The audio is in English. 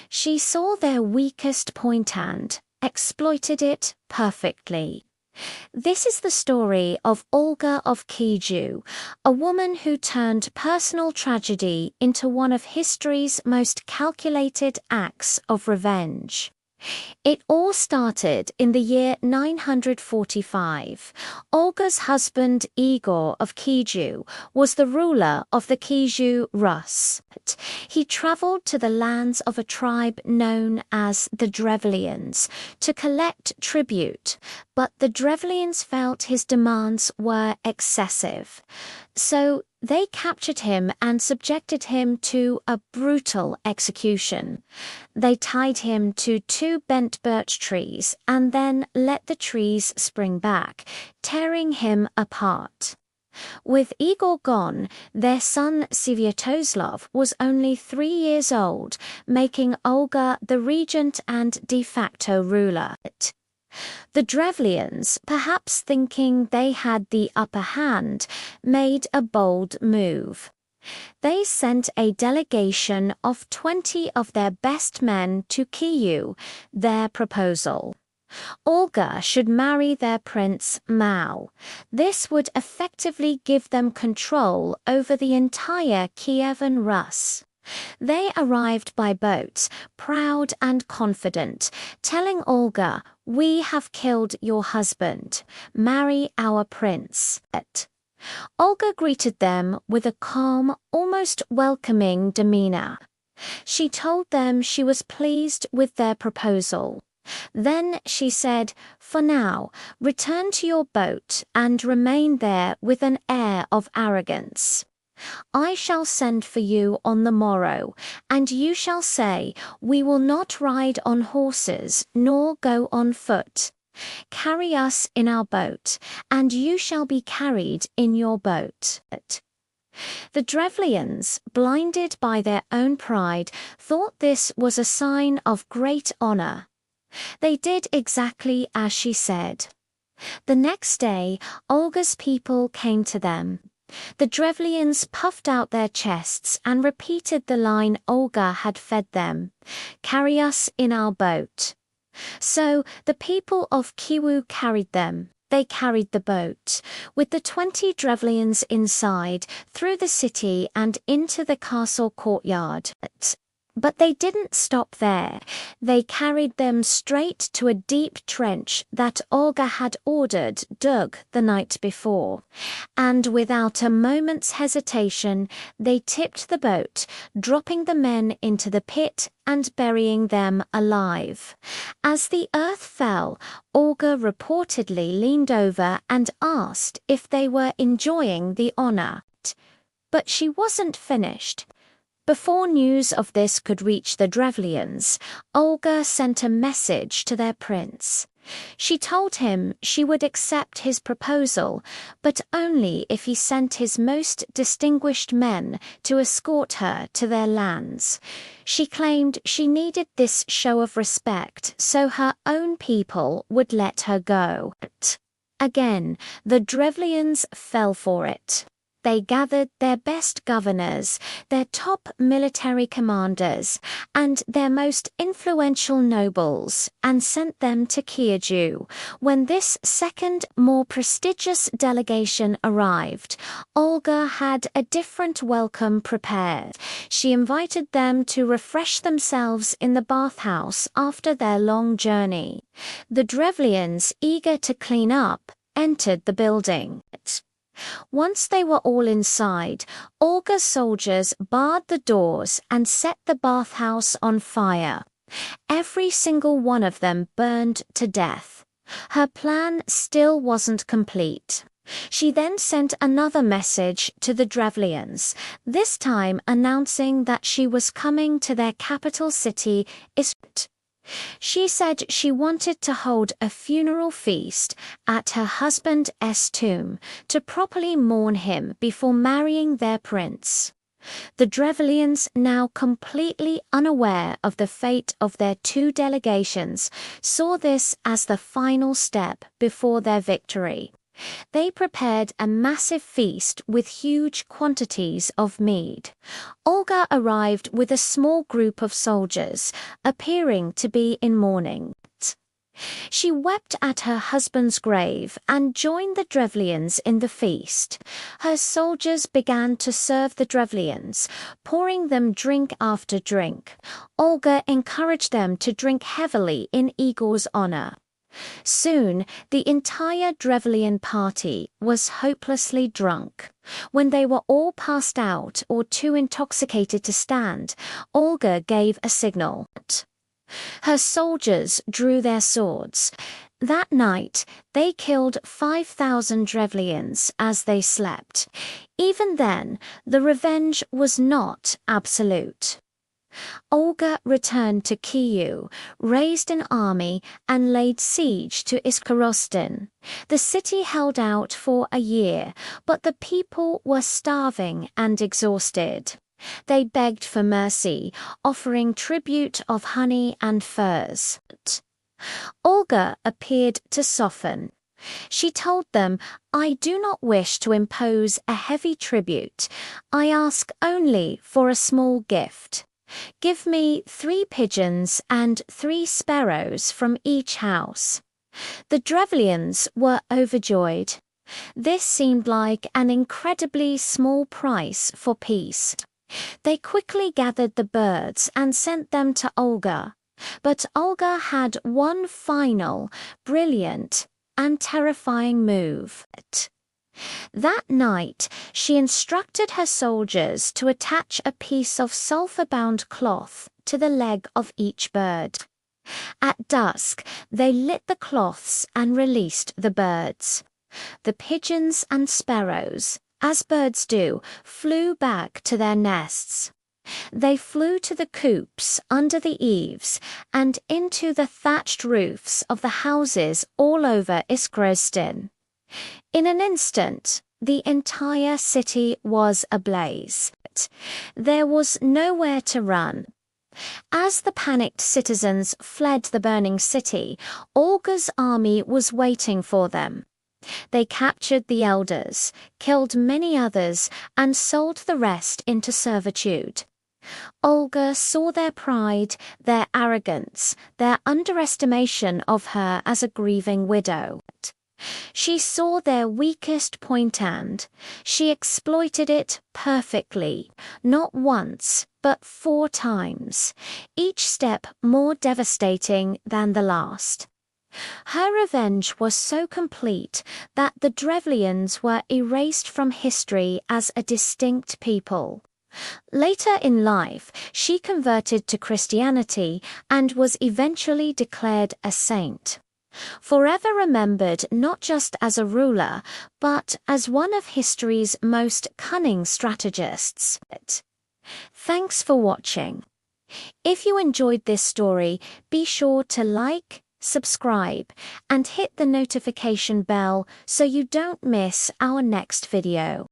She saw their weakest point and exploited it perfectly. This is the story of Olga of Kiju, a woman who turned personal tragedy into one of history's most calculated acts of revenge. It all started in the year 945. Olga's husband Igor of Kiju was the ruler of the Kiju Rus. He traveled to the lands of a tribe known as the Drevlians to collect tribute, but the Drevlians felt his demands were excessive. So they captured him and subjected him to a brutal execution. They tied him to 2 bent birch trees and then let the trees spring back, tearing him apart. With Igor gone, their son Sviatoslav was only 3 years old, making Olga the regent and de facto ruler. The Drevlians, perhaps thinking they had the upper hand, made a bold move. They sent a delegation of 20 of their best men to Kyiv, their proposal. Olga should marry their prince Mao. This would effectively give them control over the entire Kievan Rus. They arrived by boat, proud and confident, telling Olga, "We have killed your husband. Marry our prince." Olga greeted them with a calm, almost welcoming demeanor. She told them she was pleased with their proposal. Then she said, "For now, return to your boat and remain there with an air of arrogance. I shall send for you on the morrow, and you shall say, 'We will not ride on horses nor go on foot. Carry us in our boat, and you shall be carried in your boat.'" The Drevlians, blinded by their own pride, thought this was a sign of great honor. They did exactly as she said. The next day, Olga's people came to them. The Drevlians puffed out their chests and repeated the line Olga had fed them, "Carry us in our boat." So the people of Kyiv carried them. They carried the boat, with the 20 Drevlians inside, through the city and into the castle courtyard. But they didn't stop there. They carried them straight to a deep trench that Olga had ordered dug the night before. And without a moment's hesitation, they tipped the boat, dropping the men into the pit and burying them alive. As the earth fell, Olga reportedly leaned over and asked if they were enjoying the honor. But she wasn't finished. Before news of this could reach the Drevlians, Olga sent a message to their prince. She told him she would accept his proposal, but only if he sent his most distinguished men to escort her to their lands. She claimed she needed this show of respect so her own people would let her go. Again, the Drevlians fell for it. They gathered their best governors, their top military commanders, and their most influential nobles, and sent them to Kyiv. When this second, more prestigious delegation arrived, Olga had a different welcome prepared. She invited them to refresh themselves in the bathhouse after their long journey. The Drevlians, eager to clean up, entered the building. Once they were all inside, Olga's soldiers barred the doors and set the bathhouse on fire. Every single one of them burned to death. Her plan still wasn't complete. She then sent another message to the Drevlians, this time announcing that she was coming to their capital city, Izhit. She said she wanted to hold a funeral feast at her husband's tomb to properly mourn him before marrying their prince. The Drevlians, now completely unaware of the fate of their 2 delegations, saw this as the final step before their victory. They prepared a massive feast with huge quantities of mead. Olga arrived with a small group of soldiers, appearing to be in mourning. She wept at her husband's grave and joined the Drevlians in the feast. Her soldiers began to serve the Drevlians, pouring them drink after drink. Olga encouraged them to drink heavily in Igor's honor. Soon, the entire Drevlian party was hopelessly drunk. When they were all passed out or too intoxicated to stand, Olga gave a signal. Her soldiers drew their swords. That night, they killed 5,000 Drevlians as they slept. Even then, the revenge was not absolute. Olga returned to Kyiv, raised an army, and laid siege to Iskorostin. The city held out for a year, but the people were starving and exhausted. They begged for mercy, offering tribute of honey and furs. Olga appeared to soften. She told them, "I do not wish to impose a heavy tribute. I ask only for a small gift. Give me 3 pigeons and 3 sparrows from each house." The Drevlians were overjoyed. This seemed like an incredibly small price for peace. They quickly gathered the birds and sent them to Olga. But Olga had one final, brilliant, and terrifying move. That night, she instructed her soldiers to attach a piece of sulfur-bound cloth to the leg of each bird. At dusk, they lit the cloths and released the birds. The pigeons and sparrows, as birds do, flew back to their nests. They flew to the coops under the eaves and into the thatched roofs of the houses all over Iskorostin. In an instant, the entire city was ablaze. There was nowhere to run. As the panicked citizens fled the burning city, Olga's army was waiting for them. They captured the elders, killed many others, and sold the rest into servitude. Olga saw their pride, their arrogance, their underestimation of her as a grieving widow. She saw their weakest point and she exploited it perfectly, not once, but 4 times, each step more devastating than the last. Her revenge was so complete that the Drevlians were erased from history as a distinct people. Later in life, she converted to Christianity and was eventually declared a saint. Forever remembered not just as a ruler, but as one of history's most cunning strategists. Thanks for watching. If you enjoyed this story, be sure to like, subscribe, and hit the notification bell so you don't miss our next video.